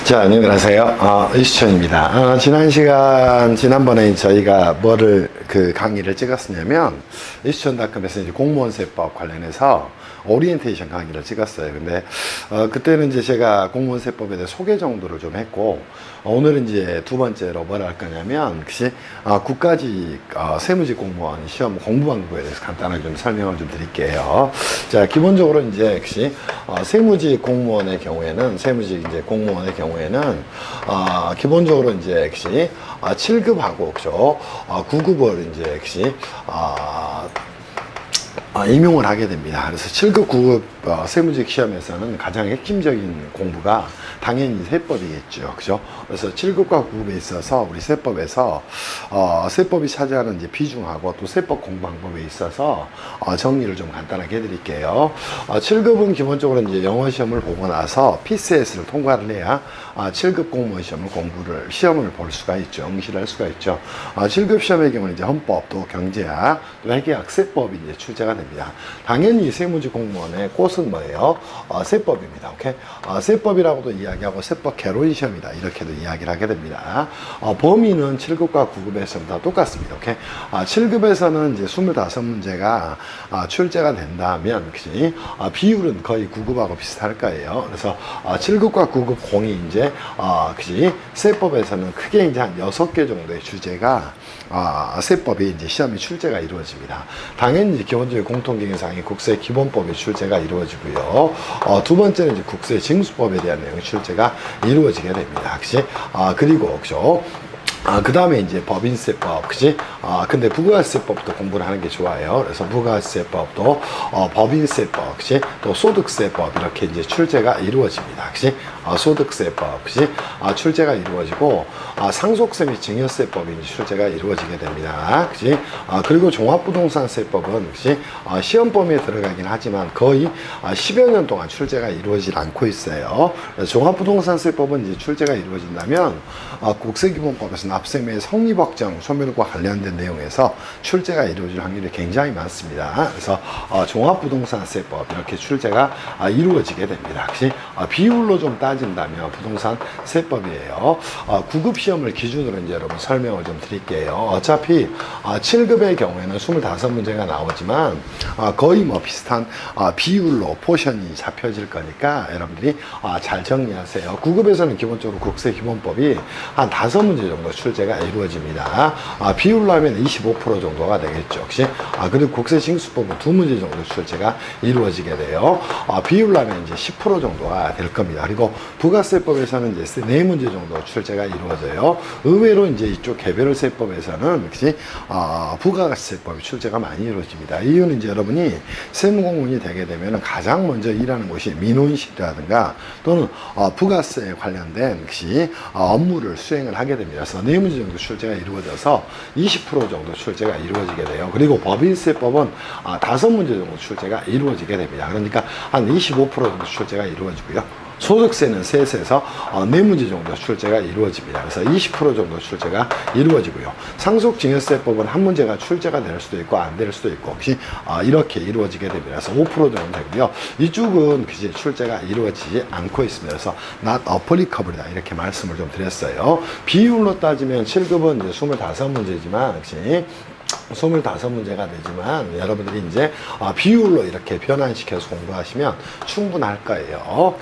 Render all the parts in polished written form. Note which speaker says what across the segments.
Speaker 1: 자, 안녕하세요. 이수천입니다. 지난번에 저희가 강의를 찍었었냐면, 이수천닷컴에서 이제 공무원세법 관련해서 오리엔테이션 강의를 찍었어요. 근데, 그때는 이제 제가 공무원세법에 대해 소개 정도를 좀 했고, 오늘은 이제 두 번째로 뭐라 할 거냐면, 국가직, 세무직 공무원 시험 공부 방법에 대해서 간단하게 좀 설명을 좀 드릴게요. 자, 기본적으로 이제, 세무직 공무원의 경우에는, 기본적으로 이제 7급하고 9급을 이제 임용을 하게 됩니다. 그래서 7급, 9급 세무직 시험에서는 가장 핵심적인 공부가 당연히 세법이겠죠. 그죠? 그래서 7급과 9급에 있어서 우리 세법에서 세법이 차지하는 이제 비중하고 또 세법 공부 방법에 있어서 정리를 좀 간단하게 해드릴게요. 7급은 기본적으로 이제 영어 시험을 보고 나서 PCS를 통과를 해야 7급 공무원 시험을 볼 수가 있죠. 응시를 할 수가 있죠. 7급 시험의 경우는 이제 헌법, 또 경제학, 또 회계학, 세법이 이제 출제가 됩니다. 당연히 세무직 공무원의 꽃은 뭐예요? 세법입니다. 오케이? 세법이라고도 이야기하고 세법 개론 시험이다. 이렇게도 이야기를 하게 됩니다. 범위는 7급과 9급에서는 다 똑같습니다. 오케이? 7급에서는 이제 25문제가 출제가 된다면, 비율은 거의 9급하고 비슷할 거예요. 그래서 7급과 9급 공이 이제 세법에서는 크게 이제 한 6개 정도의 주제가 세법이 이제 시험이 출제가 이루어집니다. 당연히 기본적인 공통경영상이 국세 기본법의 출제가 이루어지고요. 두 번째는 이제 국세 징수법에 대한 내용 출제가 이루어지게 됩니다. 그리고 그 다음에 이제 법인세법, 근데 부가세법도 공부를 하는 게 좋아요. 그래서 부가세법도, 법인세법, 또 소득세법, 이렇게 이제 출제가 이루어집니다. 소득세법, 출제가 이루어지고, 상속세 및 증여세법이 이제 출제가 이루어지게 됩니다. 그리고 종합부동산세법은, 시험 범위에 들어가긴 하지만 거의 10여 년 동안 출제가 이루어지지 않고 있어요. 종합부동산세법은 이제 출제가 이루어진다면, 국세기본법에서는 납세 및 성립확정 소멸과 관련된 내용에서 출제가 이루어질 확률이 굉장히 많습니다. 그래서 종합부동산세법 이렇게 출제가 이루어지게 됩니다. 비율로 좀 따진다면 부동산 세법이에요. 9급 시험을 기준으로 이제 여러분 설명을 좀 드릴게요. 어차피 7급의 경우에는 25문제가 나오지만 거의 비슷한 비율로 포션이 잡혀질 거니까 여러분들이 잘 정리하세요. 9급에서는 기본적으로 국세기본법이 한 5문제 정도 출제가 이루어집니다. 비율로 하면 25% 정도가 되겠죠. 그리고 국세징수법은 2문제 정도 출제가 이루어지게 돼요. 비율로 하면 이제 10% 정도가 될 겁니다. 그리고 부가세법에서는 이제 4문제 정도 출제가 이루어져요. 의외로 이제 이쪽 개별세법에서는 부가세법이 출제가 많이 이루어집니다. 이유는 이제 여러분이 세무공무원이 되게 되면 가장 먼저 일하는 곳이 민원실이라든가 또는 부가세에 관련된 업무를 수행을 하게 됩니다. 그래서 4문제 정도 출제가 이루어져서 20% 정도 출제가 이루어지게 돼요. 그리고 법인세법은 5문제 정도 출제가 이루어지게 됩니다. 그러니까 한 25% 정도 출제가 이루어지고요. 소득세는 셋에서 4문제 정도 출제가 이루어집니다. 그래서 20% 정도 출제가 이루어지고요. 상속증여세법은 한 문제가 출제가 될 수도 있고 안 될 수도 있고 이렇게 이루어지게 됩니다. 그래서 5% 정도 되고요. 이쪽은 출제가 이루어지지 않고 있습니다. 그래서 not applicable이다 이렇게 말씀을 좀 드렸어요. 비율로 따지면 7급은 이제 25문제지만 25문제가 되지만 여러분들이 이제 비율로 이렇게 변환시켜서 공부하시면 충분할 거예요.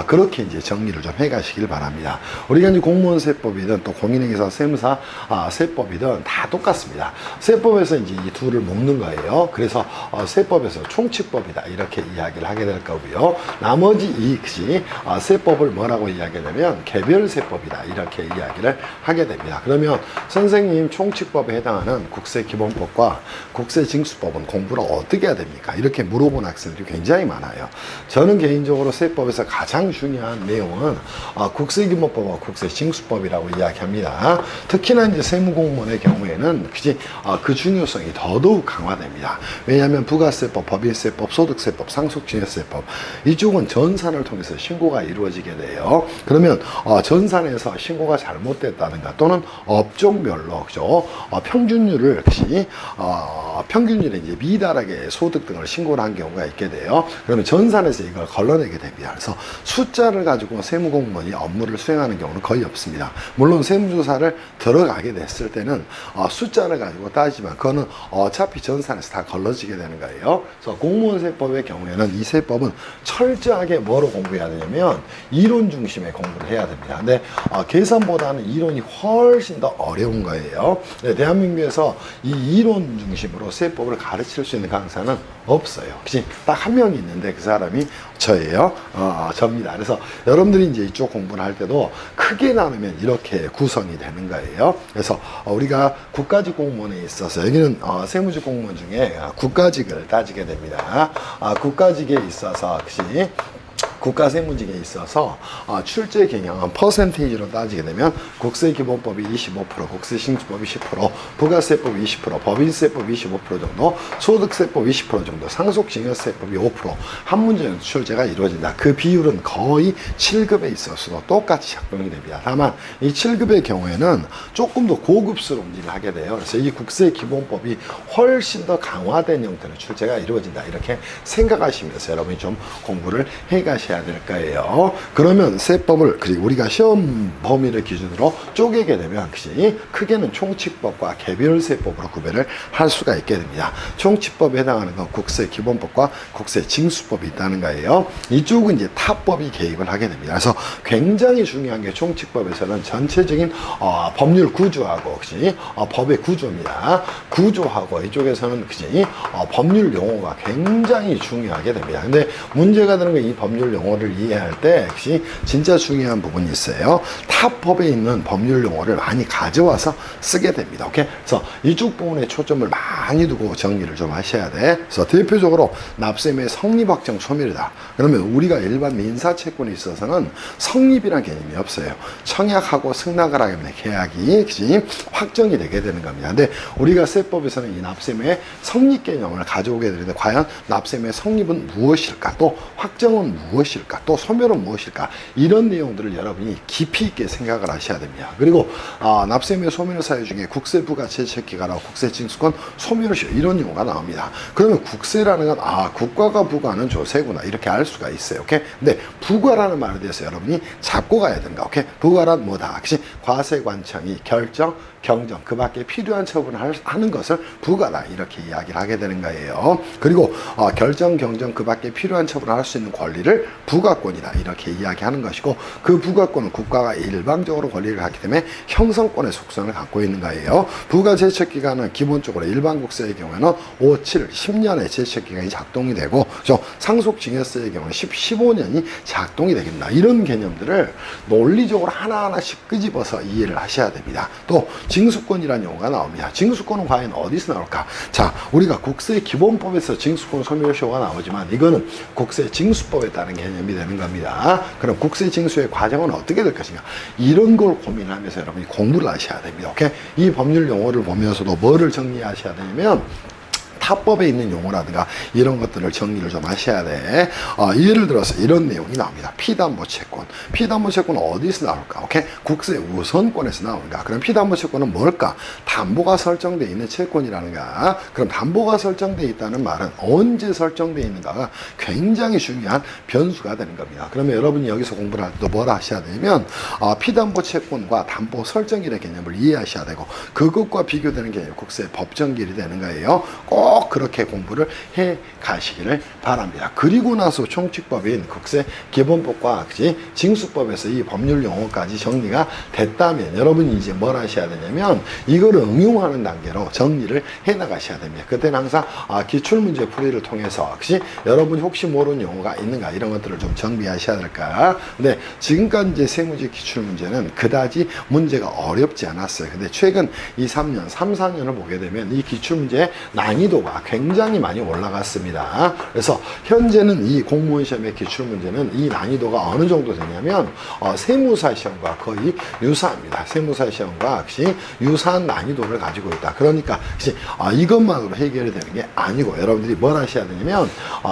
Speaker 1: 그렇게 이제 정리를 좀 해가시길 바랍니다. 우리가 이제 공무원 세법이든 또 공인회계사 세무사 세법이든 다 똑같습니다. 세법에서 이제 이 둘을 묶는 거예요. 그래서 세법에서 총칙법이다 이렇게 이야기를 하게 될 거고요. 나머지 이 세법을 뭐라고 이야기하냐면 개별세법이다 이렇게 이야기를 하게 됩니다. 그러면 선생님 총칙법에 해당하는 국세기본법과 국세징수법은 공부를 어떻게 해야 됩니까? 이렇게 물어본 학생들이 굉장히 많아요. 저는 개인적으로 세법에서 가장 중요한 내용은 국세기본법과 국세징수법이라고 이야기합니다. 특히나 이제 세무공무원의 경우에는 그 중요성이 더더욱 강화됩니다. 왜냐하면 부가세법, 법인세법, 소득세법, 상속증여세법 이쪽은 전산을 통해서 신고가 이루어지게 돼요. 그러면 전산에서 신고가 잘못됐다든가 또는 업종별로 평균율을 역시 평균율에 이제 미달하게 소득 등을 신고를 한 경우가 있게 돼요. 그러면 전산에서 이걸 걸러내게 됩니다. 그래서 숫자를 가지고 세무공무원이 업무를 수행하는 경우는 거의 없습니다. 물론 세무조사를 들어가게 됐을 때는 숫자를 가지고 따지지만 그거는 어차피 전산에서 다 걸러지게 되는 거예요. 그래서 공무원 세법의 경우에는 이 세법은 철저하게 뭐로 공부해야 되냐면 이론 중심의 공부를 해야 됩니다. 근데 계산보다는 이론이 훨씬 더 어려운 거예요. 네, 대한민국에서 이 이론 중심으로 세법을 가르칠 수 있는 강사는 없어요. 그치? 딱 한 명이 있는데 그 사람이 저예요. 접니다. 그래서 여러분들이 이제 이쪽 공부를 할 때도 크게 나누면 이렇게 구성이 되는 거예요. 그래서 우리가 국가직 공무원에 있어서 여기는 세무직 공무원 중에 국가직을 따지게 됩니다. 국가직에 있어서 역시 국가세무직에 있어서 출제 경향은 퍼센테이지로 따지게 되면 국세기본법이 25%, 국세징수법이 10%, 부가세법이 20%, 법인세법이 25% 정도, 소득세법 20% 정도, 상속증여세법이 5%, 한 문제는 출제가 이루어진다. 그 비율은 거의 7급에 있어서도 똑같이 작동이 됩니다. 다만 이 7급의 경우에는 조금 더 고급스러운 문제를 하게 돼요. 그래서 이 국세기본법이 훨씬 더 강화된 형태로 출제가 이루어진다. 이렇게 생각하시면서 여러분이 좀 공부를 해가셔야 될 거예요. 그러면 세법을 그리고 우리가 시험 범위를 기준으로 쪼개게 되면 크게는 총칙법과 개별세법으로 구별을 할 수가 있게 됩니다. 총칙법에 해당하는 건 국세기본법과 국세징수법이 있다는 거예요. 이쪽은 이제 타법이 개입을 하게 됩니다. 그래서 굉장히 중요한 게 총칙법에서는 전체적인 법률 구조하고 법의 구조입니다. 구조하고 이쪽에서는 법률 용어가 굉장히 중요하게 됩니다. 근데 문제가 되는 건 이 법률 용어를 이해할 때 역시 진짜 중요한 부분이 있어요. 타법에 있는 법률 용어를 많이 가져와서 쓰게 됩니다. 오케이? 그래서 이쪽 부분에 초점을 많이 두고 정리를 좀 하셔야 돼. 그래서 대표적으로 납세의 성립 확정 소멸이다. 그러면 우리가 일반 민사채권에 있어서는 성립이란 개념이 없어요. 청약하고 승낙을 하게 되면 계약이 확정이 되게 되는 겁니다. 근데 우리가 세법에서는 이 납세의 성립 개념을 가져오게 되는데 과연 납세의 성립은 무엇일까? 또 확정은 무엇일까? 또 소멸은 무엇일까? 이런 내용들을 여러분이 깊이 있게 생각을 하셔야 됩니다. 그리고 납세의 소멸 사유 중에 국세부가 제척기간하고 국세징수권 소멸시 이런 용어가 나옵니다. 그러면 국세라는 건 국가가 부과하는 조세구나 이렇게 알 수가 있어요. 오케이? 근데 부과라는 말에 대해서 여러분이 잡고 가야 된다. 오케이? 부과란 뭐다? 과세관청이 결정 경정 그 밖에 필요한 처분을 하는 것을 부과다 이렇게 이야기를 하게 되는 거예요. 그리고 결정 경정 그 밖에 필요한 처분을 할 수 있는 권리를 부과권이다 이렇게 이야기하는 것이고 그 부과권은 국가가 일방적으로 권리를 갖기 때문에 형성권의 속성을 갖고 있는 거예요. 부과 제척기간은 기본적으로 일반 국세의 경우에는 5, 7, 10년의 제척기간이 작동이 되고 상속증여세의 경우는 15년이 작동이 되겠다. 이런 개념들을 논리적으로 하나하나씩 끄집어서 이해를 하셔야 됩니다. 또 징수권이라는 용어가 나옵니다. 징수권은 과연 어디서 나올까? 자, 우리가 국세기본법에서 징수권 소멸시효가 나오지만 이거는 국세징수법에 따른 개념이 되는 겁니다. 그럼 국세징수의 과정은 어떻게 될 것인가? 이런 걸 고민하면서 여러분이 공부를 하셔야 됩니다. 오케이? 이 법률 용어를 보면서도 뭐를 정리하셔야 되냐면 타법에 있는 용어라든가 이런 것들을 정리를 좀 하셔야 돼. 예를 들어서 이런 내용이 나옵니다. 피담보채권. 피담보채권은 어디서 나올까? 오케이? 국세 우선권에서 나오는가? 그럼 피담보채권은 뭘까? 담보가 설정되어 있는 채권이라는가? 그럼 담보가 설정되어 있다는 말은 언제 설정되어 있는가가 굉장히 중요한 변수가 되는 겁니다. 그러면 여러분이 여기서 공부를 할 때도 뭘 하셔야 되냐면 피담보채권과 담보 설정일의 개념을 이해하셔야 되고 그것과 비교되는 게 국세 법정길이 되는 거예요. 꼭 그렇게 공부를 해 가시기를 바랍니다. 그리고 나서 총칙법인 국세기본법과 징수법에서 이 법률 용어까지 정리가 됐다면 여러분이 이제 뭘 하셔야 되냐면 이거를 응용하는 단계로 정리를 해 나가셔야 됩니다. 그때는 항상 기출문제 풀이를 통해서 여러분이 혹시 모르는 용어가 있는가 이런 것들을 좀 정비하셔야 될까. 근데 지금까지 이제 세무직 기출문제는 그다지 문제가 어렵지 않았어요. 근데 최근 2, 3년, 3, 4년을 보게 되면 이 기출문제의 난이도가 굉장히 많이 올라갔습니다. 그래서 현재는 이 공무원 시험의 기출문제는 이 난이도가 어느 정도 되냐면 세무사 시험과 거의 유사합니다. 세무사 시험과 역시 유사한 난이도를 가지고 있다. 그러니까 역시 이것만으로 해결이 되는 게 아니고 여러분들이 뭘 하셔야 되냐면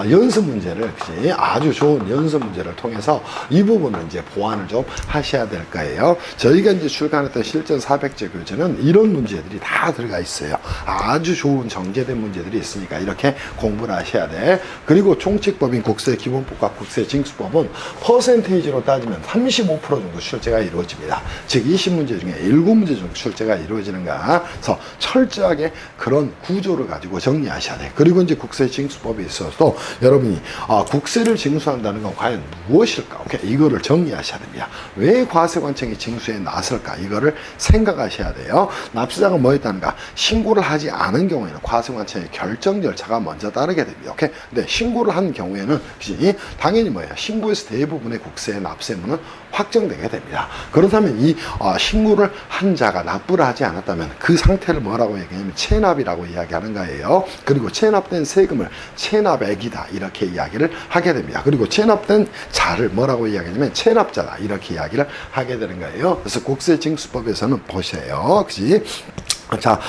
Speaker 1: 연습 문제를 역시 아주 좋은 연습 문제를 통해서 이 부분을 이제 보완을 좀 하셔야 될 거예요. 저희가 이제 출간했던 실전 400제 교재는 이런 문제들이 다 들어가 있어요. 아주 좋은 정제된 문제들이 있으니까 이렇게 공부를 하셔야 돼. 그리고 총칙법인 국세기본법과 국세징수법은 퍼센테이지로 따지면 35% 정도 출제가 이루어집니다. 즉 20문제 중에 7문제 정도 출제가 이루어지는가. 그래서 철저하게 그런 구조를 가지고 정리하셔야 돼. 그리고 이제 국세징수법에 있어서도 여러분이 국세를 징수한다는 건 과연 무엇일까? 오케이, 이거를 정리하셔야 됩니다. 왜 과세관청이 징수에 나설까? 이거를 생각하셔야 돼요. 납세자가 뭐 했다는가? 신고를 하지 않은 경우에는 과세관청의 결정 절차가 먼저 따르게 됩니다. 오케이? 근데 신고를 한 경우에는 당연히 뭐예요? 신고에서 대부분의 국세의 납세문은 확정되게 됩니다. 그렇다면 이 신고를 한 자가 납부를 하지 않았다면 그 상태를 뭐라고 얘기하냐면 체납이라고 이야기하는 거예요. 그리고 체납된 세금을 체납액이다 이렇게 이야기를 하게 됩니다. 그리고 체납된 자를 뭐라고 이야기하냐면 체납자다 이렇게 이야기를 하게 되는 거예요. 그래서 국세징수법에서는 보세요. 그치? 자,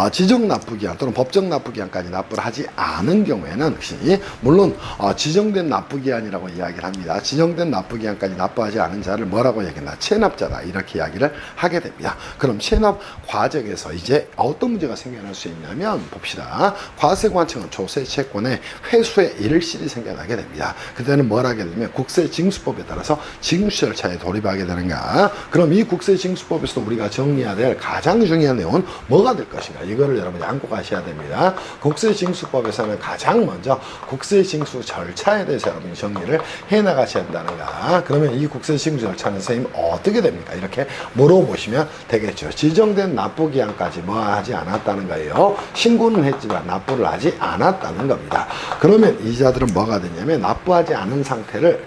Speaker 1: 지정 납부기한 또는 법정 납부기한까지 납부를 하지 않은 경우에는 역시 물론 지정된 납부기한이라고 이야기를 합니다. 지정된 납부기한까지 납부하지 않은 자를 뭐라고 얘기했나? 체납자다 이렇게 이야기를 하게 됩니다. 그럼 체납 과정에서 이제 어떤 문제가 생겨날 수 있냐면 봅시다. 과세관청은 조세채권의 회수의 일실이 생겨나게 됩니다. 그때는 뭘 하게 되면 국세징수법에 따라서 징수 절차에 돌입하게 되는가? 그럼 이 국세징수법에서 우리가 정리해야 될 가장 중요한 내용은 뭐가 될 것인가? 이거를 여러분이 안고 가셔야 됩니다. 국세징수법에서는 가장 먼저 국세징수 절차에 대해서 여러분이 정리를 해 나가셔야 된다는가? 그러면 이 국세징수 절차는 선생님 어떻게 됩니까? 이렇게 물어보시면 되겠죠. 지정된 납부기한까지 뭐 하지 않았다는 거예요. 신고는 했지만 납부를 하지 않았다는 겁니다. 그러면 이자들은 뭐가 되냐면 납부하지 않은 상태를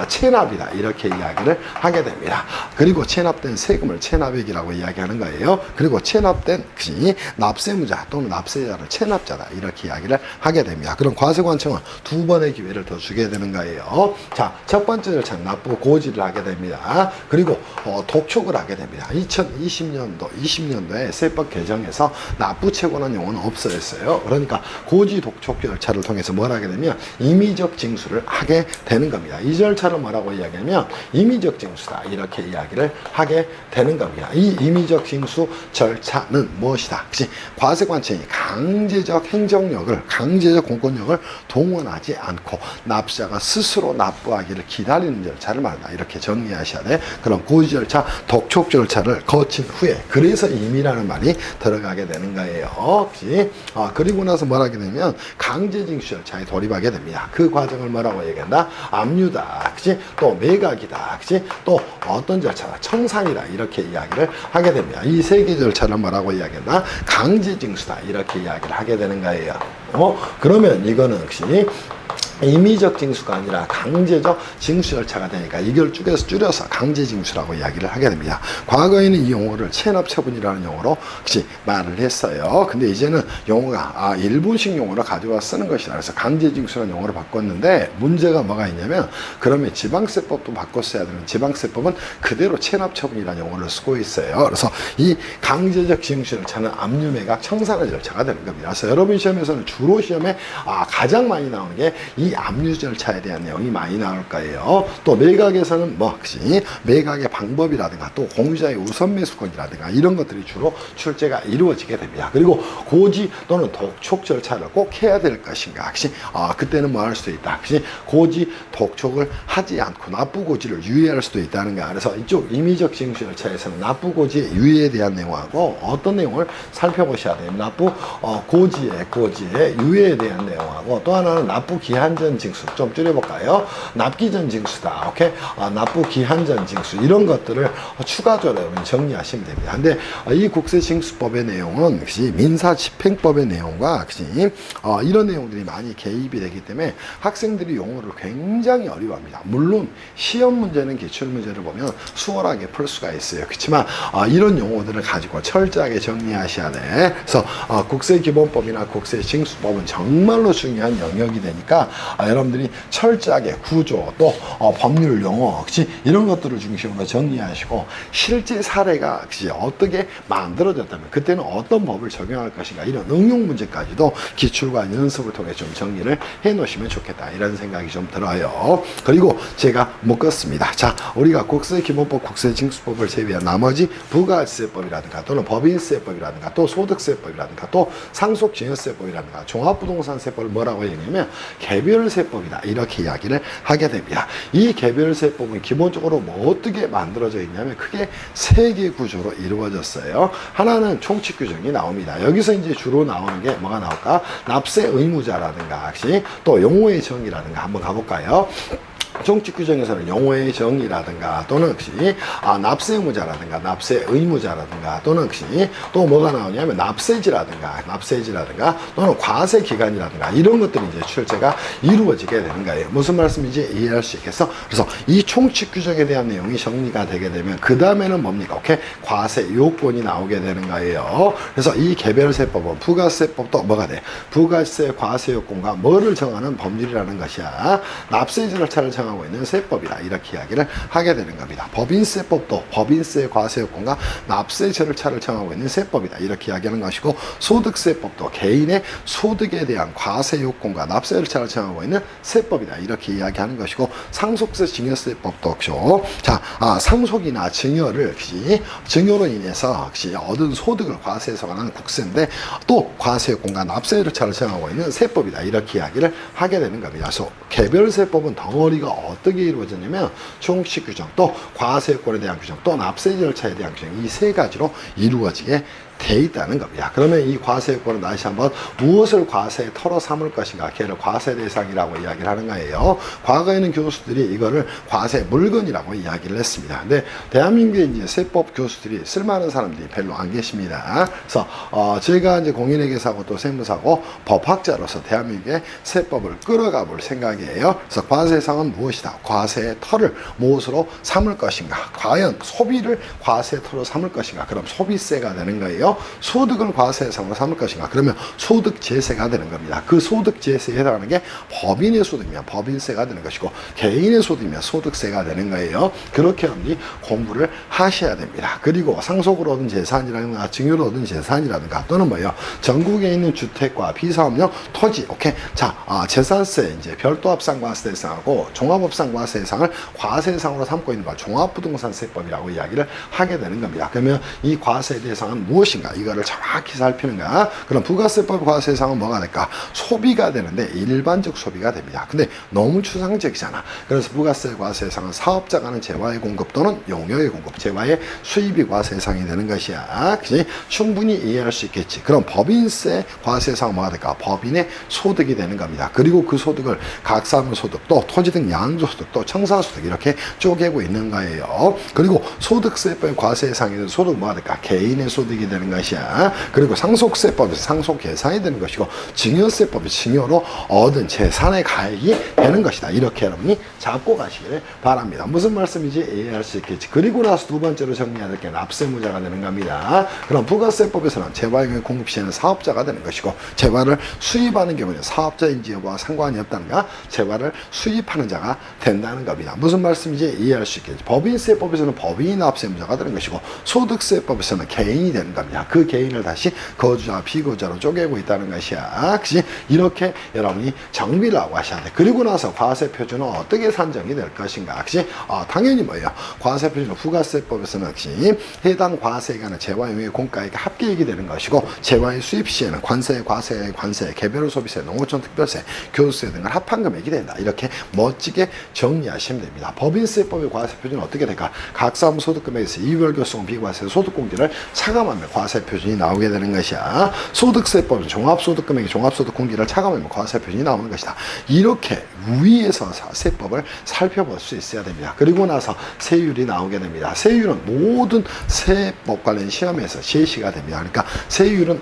Speaker 1: 체납이다 이렇게 이야기를 하게 됩니다. 그리고 체납된 세금을 체납액이라고 이야기하는 거예요. 그리고 체납된 납세무자 또는 납세자를 체납자다 이렇게 이야기를 하게 됩니다. 그럼 과세관청은 두 번의 기회를 더 주게 되는 거예요. 자, 첫 번째 절차는 납부 고지를 하게 됩니다. 그리고 독촉을 하게 됩니다. 20년도에 세법 개정에서 납부 채권한 용어는 없어졌어요. 그러니까 고지 독촉 절차를 통해서 뭘 하게 되면 임의적 징수를 하게 되는 겁니다. 이 절차를 뭐라고 이야기하면 임의적 징수다 이렇게 이야기를 하게 되는 겁니다. 이 임의적 징수 절차는 무엇이다? 과세관청이 강제적 행정력을, 강제적 공권력을 동원하지 않고 납세자가 스스로 납부하기를 기다리는 절차를 말한다. 이렇게 정리하셔야 돼. 그럼 고지 절차, 독촉 절차를 거친 후에 그래서 임의라는 말이 들어가게 되는 거예요. 그리고 나서 뭘 하게 되면 강제징수 절차에 돌입하게 됩니다. 그 과정을 뭐라고 얘기한다? 압류다. 또 매각이다. 또 어떤 절차다? 청산이다. 이렇게 이야기를 하게 됩니다. 이 세 개 절차를 뭐라고 이야기한다? 강제징수다 이렇게 이야기를 하게 되는 거예요. 그러면 이거는 역시 임의적 징수가 아니라 강제적 징수 절차가 되니까 이걸 줄여서 강제징수라고 이야기를 하게 됩니다. 과거에는 이 용어를 체납처분이라는 용어로 말을 했어요. 근데 이제는 용어가 일본식 용어로 가져와 쓰는 것이다. 그래서 강제징수라는 용어로 바꿨는데 문제가 뭐가 있냐면 그러면 지방세법도 바꿨어야 되는 지방세법은 그대로 체납처분이라는 용어를 쓰고 있어요. 그래서 이 강제적 징수 절차는 압류매각 청산의 절차가 되는 겁니다. 그래서 여러분 시험에서는 주로 시험에 가장 많이 나오는 게 이 압류 절차에 대한 내용이 많이 나올 거예요. 또 매각에서는 매각의 방법이라든가 또 공유자의 우선 매수권이라든가 이런 것들이 주로 출제가 이루어지게 됩니다. 그리고 고지 또는 독촉 절차를 꼭 해야 될 것인가? 그때는 뭐 할 수도 있다. 고지 독촉을 하지 않고 납부 고지를 유예할 수도 있다는 거. 그래서 이쪽 임의적 징수 절차에서는 납부 고지의 유예에 대한 내용하고 어떤 내용을 살펴보셔야 돼요. 납부 고지의 유예에 대한 내용하고 또 하나는 납부 기한 기한전 징수, 좀 줄여볼까요? 납기전 징수다. 오케이? 납부 기한전 징수, 이런 것들을 추가적으로 정리하시면 됩니다. 근데 이 국세징수법의 내용은 역시 민사집행법의 내용과 역시 이런 내용들이 많이 개입이 되기 때문에 학생들이 용어를 굉장히 어려워합니다. 물론 시험 문제는 기출 문제를 보면 수월하게 풀 수가 있어요. 그렇지만 이런 용어들을 가지고 철저하게 정리하셔야 돼. 그래서 국세기본법이나 국세징수법은 정말로 중요한 영역이 되니까 여러분들이 철저하게 구조 또 법률 용어 혹시 이런 것들을 중심으로 정리하시고 실제 사례가 혹시 어떻게 만들어졌다면 그때는 어떤 법을 적용할 것인가 이런 응용 문제까지도 기출과 연습을 통해 좀 정리를 해 놓으시면 좋겠다 이런 생각이 좀 들어요. 그리고 제가 묶었습니다. 자, 우리가 국세기본법, 국세징수법을 제외한 나머지 부가세법이라든가 또는 법인세법이라든가 또 소득세법이라든가 또 상속증여세법이라든가 종합부동산세법을 뭐라고 얘기하냐면 개별세법이다 이렇게 이야기를 하게 됩니다. 이 개별세법은 기본적으로 뭐 어떻게 만들어져 있냐면 크게 세 개 구조로 이루어졌어요. 하나는 총칙규정이 나옵니다. 여기서 이제 주로 나오는 게 뭐가 나올까? 납세 의무자라든가 혹시 또 용어의 정의라든가 한번 가볼까요? 총칙 규정에서는 용어의 정의라든가 또는 역시 납세 의무자라든가 납세 의무자라든가 또는 역시 또 뭐가 나오냐면 납세지라든가 또는 과세 기간이라든가 이런 것들이 이제 출제가 이루어지게 되는 거예요. 무슨 말씀인지 이해할 수 있겠어? 그래서 이 총칙 규정에 대한 내용이 정리가 되게 되면 그 다음에는 뭡니까? 오케이? 과세 요건이 나오게 되는 거예요. 그래서 이 개별세법은 부가세법도 뭐가 돼? 부가세 과세 요건과 뭐를 정하는 법률이라는 것이야. 납세 절차를 정하고 있는 세법이다 이렇게 이야기를 하게 되는 겁니다. 법인세법도 법인세 과세 요건과 납세 절차를 정하고 있는 세법이다 이렇게 이야기하는 것이고 소득세법도 개인의 소득에 대한 과세 요건과 납세 절차를 정하고 있는 세법이다 이렇게 이야기하는 것이고 상속세 증여세법도 없죠. 자, 상속이나 증여를 역시 증여로 인해서 역시 얻은 소득을 과세해서 하는 국세인데 또 과세 요건과 납세 절차를 정하고 있는 세법이다 이렇게 이야기를 하게 되는 겁니다. 그래서 개별세법은 덩어리가 어떻게 이루어졌냐면 총칙 규정 또 과세요건에 대한 규정 또 납세 절차에 대한 규정 이 세 가지로 이루어지게 돼 있다는 겁니다. 그러면 이 과세요건은 다시 한번 무엇을 과세에 털어 삼을 것인가 걔를 과세 대상이라고 이야기를 하는 거예요. 과거에는 교수들이 이거를 과세 물건이라고 이야기를 했습니다. 근데 대한민국의 이제 세법 교수들이 쓸만한 사람들이 별로 안 계십니다. 그래서 제가 이제 공인회계사고 또 세무사고 법학자로서 대한민국의 세법을 끌어가 볼 생각이에요. 그래서 과세상은 무엇이다? 과세의 털을 무엇으로 삼을 것인가? 과연 소비를 과세의 털로 삼을 것인가? 그럼 소비세가 되는 거예요. 소득을 과세상으로 삼을 것인가? 그러면 소득제세가 되는 겁니다. 그 소득제세에 해당하는 게 법인의 소득이면 법인세가 되는 것이고 개인의 소득이면 소득세가 되는 거예요. 그렇게 여러분이 공부를 하셔야 됩니다. 그리고 상속으로 얻은 재산이라든가 증여로 얻은 재산이라든가 또는 뭐예요? 전국에 있는 주택과 비사업용 토지, 오케이? 자, 재산세 이제 별도 합산과세 대상하고 종합합산과세 대상을 과세상으로 삼고 있는 걸 종합부동산세법이라고 이야기를 하게 되는 겁니다. 그러면 이 과세 대상은 무엇인가? 이거를 정확히 살피는 거야. 그럼 부가세법 과세상은 뭐가 될까? 소비가 되는데 일반적 소비가 됩니다. 근데 너무 추상적이잖아. 그래서 부가세 과세상은 사업자가 하는 재화의 공급 또는 용역의 공급, 재화의 수입이 과세상이 되는 것이야. 그치? 충분히 이해할 수 있겠지. 그럼 법인세 과세상은 뭐가 될까? 법인의 소득이 되는 겁니다. 그리고 그 소득을 각사물소득 또 토지 등 양도소득 또 청산소득 이렇게 쪼개고 있는 거예요. 그리고 소득세법 과세상에서 소득은 뭐가 될까? 개인의 소득이 되는 것이야. 그리고 상속세법에서 상속 계산이 되는 것이고 증여세법이 증여로 얻은 재산의 가액이 되는 것이다. 이렇게 여러분이 잡고 가시기를 바랍니다. 무슨 말씀인지 이해할 수 있겠지. 그리고 나서 두 번째로 정리해야 될 게 납세무자가 되는 겁니다. 그럼 부가세법에서는 재화용의 공급 시에는 사업자가 되는 것이고 재화를 수입하는 경우는 사업자인지 여부와 상관이 없다는가 재화를 수입하는 자가 된다는 겁니다. 무슨 말씀인지 이해할 수 있겠지. 법인세법에서는 법인이 납세무자가 되는 것이고 소득세법에서는 개인이 되는 겁니다. 그 개인을 다시 거주자, 비거주자로 쪼개고 있다는 것이야. 그치? 이렇게 여러분이 정비를 하고 하셔야 돼. 그리고 나서 과세표준은 어떻게 산정이 될 것인가? 그치? 당연히 뭐예요? 과세표준은 부가세법에서는 역시 해당 과세액과는 재화용의 공가액이 합계액이 되는 것이고 재화의 수입 시에는 관세, 과세, 개별 소비세, 농어촌 특별세, 교수세 등을 합한 금액이 된다. 이렇게 멋지게 정리하시면 됩니다. 법인세법의 과세표준은 어떻게 될까? 각 사무 소득금액에서 이별교수금 비과세 소득공제를 차감하며 과세 표준이 나오게 되는 것이야. 소득세법은 종합소득금액, 종합소득공제를 차감하면 과세 표준이 나오는 것이다. 이렇게 위에서 세법을 살펴볼 수 있어야 됩니다. 그리고 나서 세율이 나오게 됩니다. 세율은 모든 세법 관련 시험에서 제시가 됩니다. 그러니까 세율은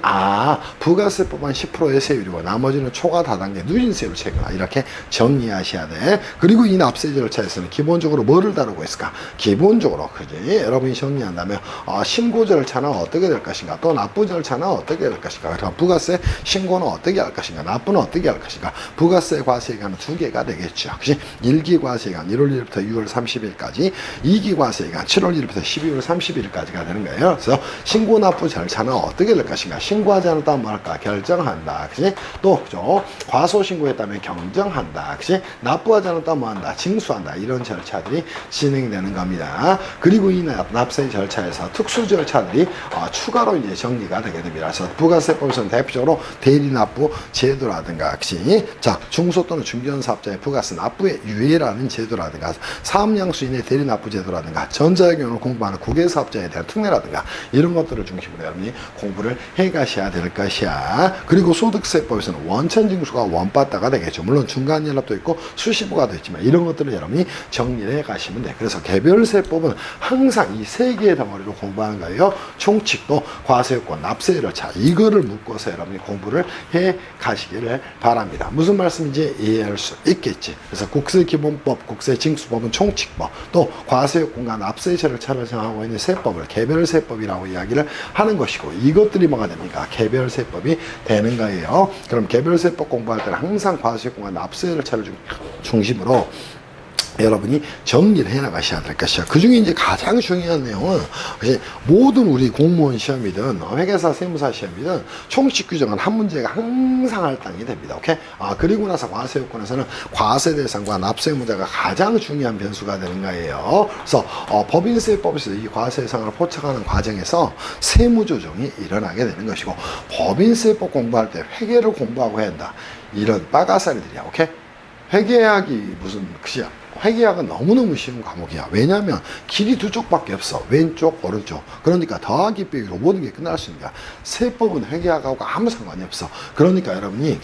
Speaker 1: 부가세법은 10%의 세율이고 나머지는 초과 다단계 누진세율을 채거나 이렇게 정리하셔야 돼. 그리고 이 납세 절차에서는 기본적으로 뭐를 다루고 있을까? 기본적으로 그지? 여러분이 정리한다면 신고 절차는 어떻게 될 것인가? 또 납부 절차는 어떻게 될 것인가? 그럼 부가세 신고는 어떻게 할 것인가? 납부는 어떻게 할 것인가? 부가세 과세기간은 두 개가 되겠죠. 그지? 1기 과세기간 1월 1일부터 6월 30일까지, 2기 과세기간 7월 1일부터 12월 30일까지가 되는 거예요. 그래서 신고 납부 절차는 어떻게 될 것인가? 신고하지 않았다면 뭐 할까? 결정한다. 그지? 또 그죠? 과소 신고했다면 경정한다. 그지? 납부하지 않았다면 뭐 한다? 징수한다. 이런 절차들이 진행되는 겁니다. 그리고 이 납세 절차에서 특수 절차들이 추가로 이제 정리가 되게 됩니다. 그래서 부가세법에서는 대표적으로 대리납부 제도라든가, 그치? 자, 중소 또는 중견 사업자의 부가세 납부의 유예라는 제도라든가, 사업량수인의 대리납부 제도라든가, 전자의 경우는 공부하는 국외사업자에 대한 특례라든가, 이런 것들을 중심으로 여러분이 공부를 해 가셔야 될 것이야. 그리고 소득세법에서는 원천징수가 원바다가 되겠죠. 물론 중간연합도 있고 수시부가도 있지만 이런 것들을 여러분이 정리를 해 가시면 돼. 그래서 개별세법은 항상 이 세 개의 덩어리로 공부하는 거예요. 총칙도, 과세요건, 납세절차, 이거를 묶어서 여러분이 공부를 해 가시기를 바랍니다. 무슨 말씀인지 이해할 수 있겠지. 그래서 국세기본법, 국세징수법은 총칙법, 또 과세요건과 납세절차를 정하고 있는 세법을 개별세법이라고 이야기를 하는 것이고, 이것들이 뭐가 됩니까? 개별세법이 되는 거예요. 그럼 개별세법 공부할 때는 항상 과세요건과 납세절차를 중심으로 여러분이 정리를 해 나가셔야 될 것이야. 그 중에 이제 가장 중요한 내용은 모든 우리 공무원 시험이든 회계사 세무사 시험이든 총칙 규정은 한 문제가 항상 할당이 됩니다. 오케이? 그리고 나서 과세요건에서는 과세 대상과 납세 문제가 가장 중요한 변수가 되는 거예요. 그래서 법인세법에서 이 과세 대상을 포착하는 과정에서 세무 조정이 일어나게 되는 것이고, 법인세법 공부할 때 회계를 공부하고 해야 한다. 이런 빠가사리들이야. 오케이? 회계학이 무슨 그시야. 회계학은 너무너무 쉬운 과목이야. 왜냐하면 길이 두 쪽밖에 없어. 왼쪽, 오른쪽. 그러니까 더하기 빼기로 모든 게 끝날 수 있는 거야. 세법은 회계학하고 아무 상관이 없어. 그러니까 여러분이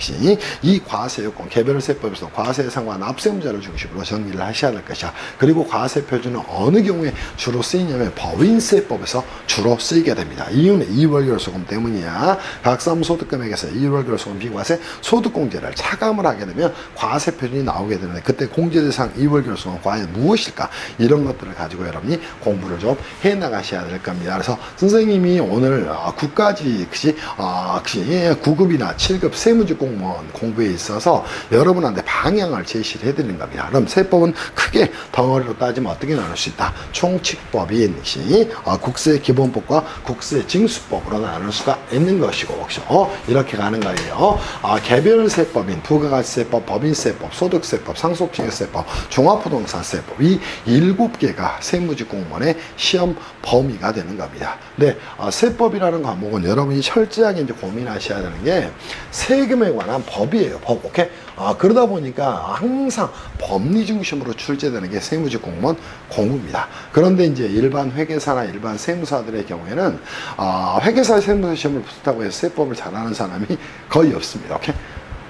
Speaker 1: 이 과세요건, 개별세법에서 과세상과 납세 문제를 중심으로 정리를 하셔야 될 것이야. 그리고 과세표준은 어느 경우에 주로 쓰이냐면 법인세법에서 주로 쓰이게 됩니다. 이유는 2월결소금 때문이야. 각 사무소득금액에서 2월결소금 비과세 소득공제를 차감을 하게 되면 과세표준이 나오게 되는데, 그때 공제대상 2월 결손은 과연 무엇일까? 이런 것들을 가지고 여러분이 공부를 좀 해 나가셔야 될 겁니다. 그래서 선생님이 오늘 9까지 9급이나 7급 세무직 공무원 공부에 있어서 여러분한테 방향을 제시를 해드리는 겁니다. 그럼 세법은 크게 덩어리로 따지면 어떻게 나눌 수 있다? 총칙법인 국세기본법과 국세징수법으로 나눌 수가 있는 것이고, 이렇게 가는 거예요. 개별세법인 부가가치세법, 법인세법, 소득세법, 상속증여세법, 종합부동산세법, 이 7개가 세무직 공무원의 시험 범위가 되는 겁니다. 근데 세법이라는 과목은 여러분이 철저하게 이제 고민하셔야 되는 게 세금에 관한 법이에요. 법. 오케이? 그러다 보니까 항상 법리 중심으로 출제되는 게 세무직 공무원 공부입니다. 그런데 이제 일반 회계사나 일반 세무사들의 경우에는 회계사 세무사 시험을 붙었다고 해서 세법을 잘하는 사람이 거의 없습니다. 오케이?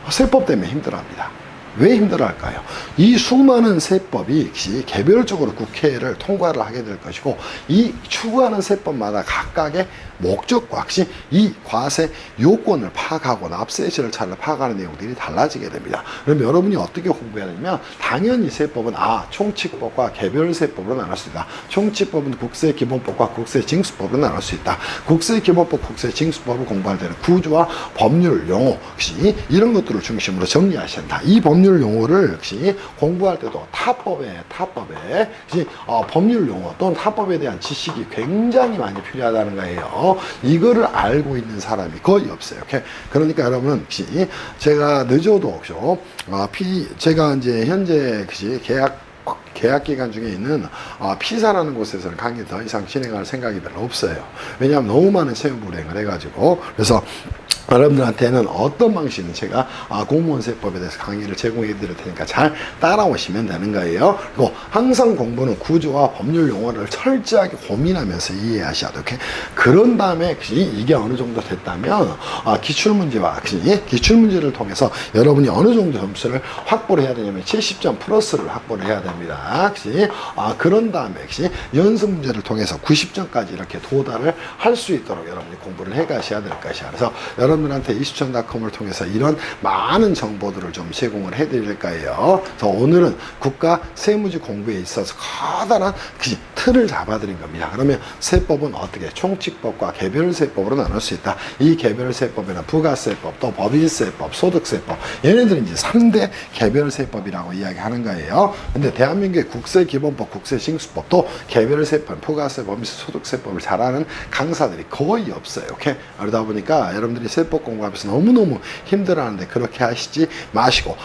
Speaker 1: 세법 때문에 힘들어합니다. 왜 힘들어할까요? 이 수많은 세법이 개별적으로 국회를 통과를 하게 될 것이고, 이 추구하는 세법마다 각각의 목적과 이 과세 요건을 파악하고 납세 절차를 파악하는 내용들이 달라지게 됩니다. 그럼 여러분이 어떻게 공부해야 되냐면, 당연히 세법은 총칙법과 개별세법으로 나눌 수 있다. 총칙법은 국세기본법과 국세징수법으로 나눌 수 있다. 국세기본법, 국세징수법을 공부할 때는 구조와 법률 용어 이런 것들을 중심으로 정리하셔야 한다. 이 법률 용어를 역시 공부할 때도 타법에 법률 용어 또는 타법에 대한 지식이 굉장히 많이 필요하다는 거예요. 이거를 알고 있는 사람이 거의 없어요. 오케이? 그러니까 여러분 제가 늦어도 제가 이제 현재 계약 기간 중에 있는 피사라는 곳에서는 강의 더 이상 진행할 생각이 별로 없어요. 왜냐하면 너무 많은 세무 불이행을 해가지고. 그래서 여러분들한테는 어떤 방식은 제가 공무원 세법에 대해서 강의를 제공해 드릴 테니까 잘 따라오시면 되는 거예요. 그리고 항상 공부는 구조와 법률 용어를 철저하게 고민하면서 이해하셔야 돼요. 오케이? 그런 다음에 이게 어느 정도 됐다면 기출문제와 기출문제를 통해서 여러분이 어느 정도 점수를 확보를 해야 되냐면 70점 플러스를 확보를 해야 됩니다. 그런 다음에 연습 문제를 통해서 90점까지 이렇게 도달을 할 수 있도록 여러분이 공부를 해 가셔야 될 것이야. 그래서 여러분들한테 이수천닷컴을 통해서 이런 많은 정보들을 좀 제공을 해 드릴 거예요. 그래서 오늘은 국가 세무지 공부에 있어서 커다란 틀을 잡아 드린 겁니다. 그러면 세법은 어떻게 총칙법과 개별세법으로 나눌 수 있다. 이 개별세법에는 부가세법, 또 법인세법, 소득세법, 얘네들은 이제 3대 개별세법이라고 이야기하는 거예요. 근데 대한민국의 국세기본법, 국세징수법, 또 개별세법, 부가세, 법인세, 소득세법을 잘하는 강사들이 거의 없어요. 오케이? 그러다 보니까 여러분들이 세법 공부하면서 너무너무 힘들어하는데 그렇게 하시지 마시고,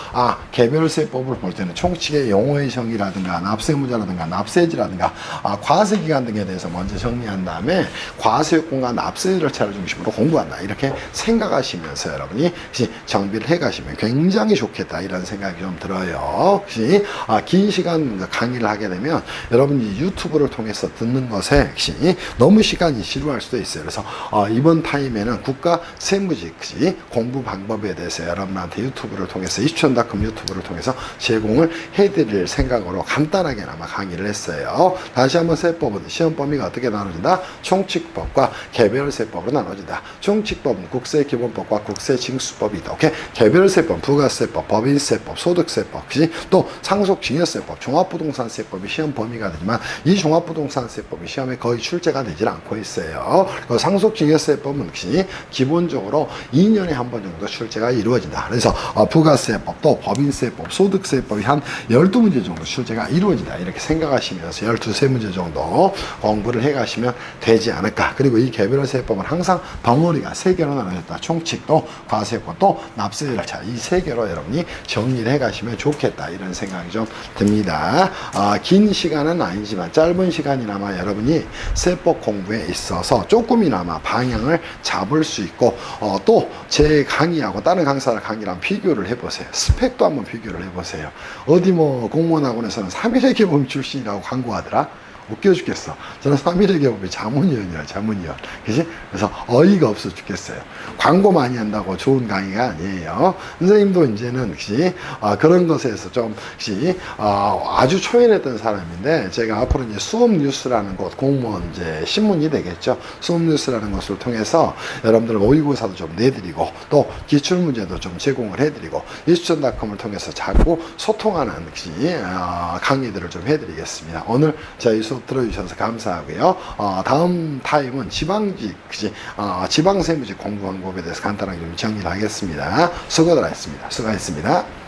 Speaker 1: 개별세법을 볼 때는 총칙의 용어의 정의라든가 납세무자라든가 납세지라든가 과세기간 등에 대해서 먼저 정리한 다음에 과세요건과 납세 절차를 중심으로 공부한다, 이렇게 생각하시면서 여러분이 정비를 해 가시면 굉장히 좋겠다, 이런 생각이 좀 들어요. 혹시 긴 시간 강의를 하게 되면 여러분이 유튜브를 통해서 듣는 것에 너무 시간이 지루할 수도 있어요. 그래서 이번 타임에는 국가 세무지 공부 방법에 대해서 여러분한테 유튜브를 통해서 이수천닷컴 유튜브를 통해서 제공을 해드릴 생각으로 간단하게나마 강의를 했어요. 다시 한번 세법은 시험 범위가 어떻게 나눠진다? 총칙법과 개별세법으로 나눠진다. 총칙법은 국세기본법과 국세징수법이다. 오케이? 개별세법, 부가세법, 법인세법, 소득세법, 또 상속증여세법, 종합부동산세법이 시험 범위가 되지만 이 종합부동산세법이 시험에 거의 출제가 되질 않고 있어요. 상속증여세법은 기본적으로 2년에 한 번 정도 출제가 이루어진다. 그래서 부가세법, 또 법인세법, 소득세법이 한 12문제 정도 출제가 이루어진다, 이렇게 생각하시면서 13문제 정도 공부를 해 가시면 되지 않을까. 그리고 이 개별세법은 항상 덩어리가 3개로 나눠졌다. 총칙도, 과세권, 또 납세 절차, 이 3개로 여러분이 정리를 해 가시면 좋겠다, 이런 생각이 좀 듭니다. 긴 시간은 아니지만 짧은 시간이나마 여러분이 세법 공부에 있어서 조금이나마 방향을 잡을 수 있고, 또 제 강의하고 다른 강사들 강의랑 비교를 해보세요. 스펙도 한번 비교를 해보세요. 어디 공무원학원에서는 3일의 개범 출신이라고 광고하더라. 웃겨 죽겠어. 저는 3일의 개업이 자문위원이에요, 자문위원. 그지? 그래서 어이가 없어 죽겠어요. 광고 많이 한다고 좋은 강의가 아니에요. 선생님도 이제는, 그런 것에서 좀, 아주 초연했던 사람인데, 제가 앞으로 이제 수업뉴스라는 곳, 공무원 이제 신문이 되겠죠. 수업뉴스라는 것을 통해서 여러분들 모의고사도 좀 내드리고, 또 기출문제도 좀 제공을 해드리고, 이수천닷컴을 통해서 자꾸 소통하는, 강의들을 좀 해드리겠습니다. 오늘 저희 수업 들어주셔서 감사하고요. 다음 타임은 지방직, 지방세무직 공부 방법에 대해서 간단하게 좀 정리를 하겠습니다. 수고들 하셨습니다. 수고하셨습니다.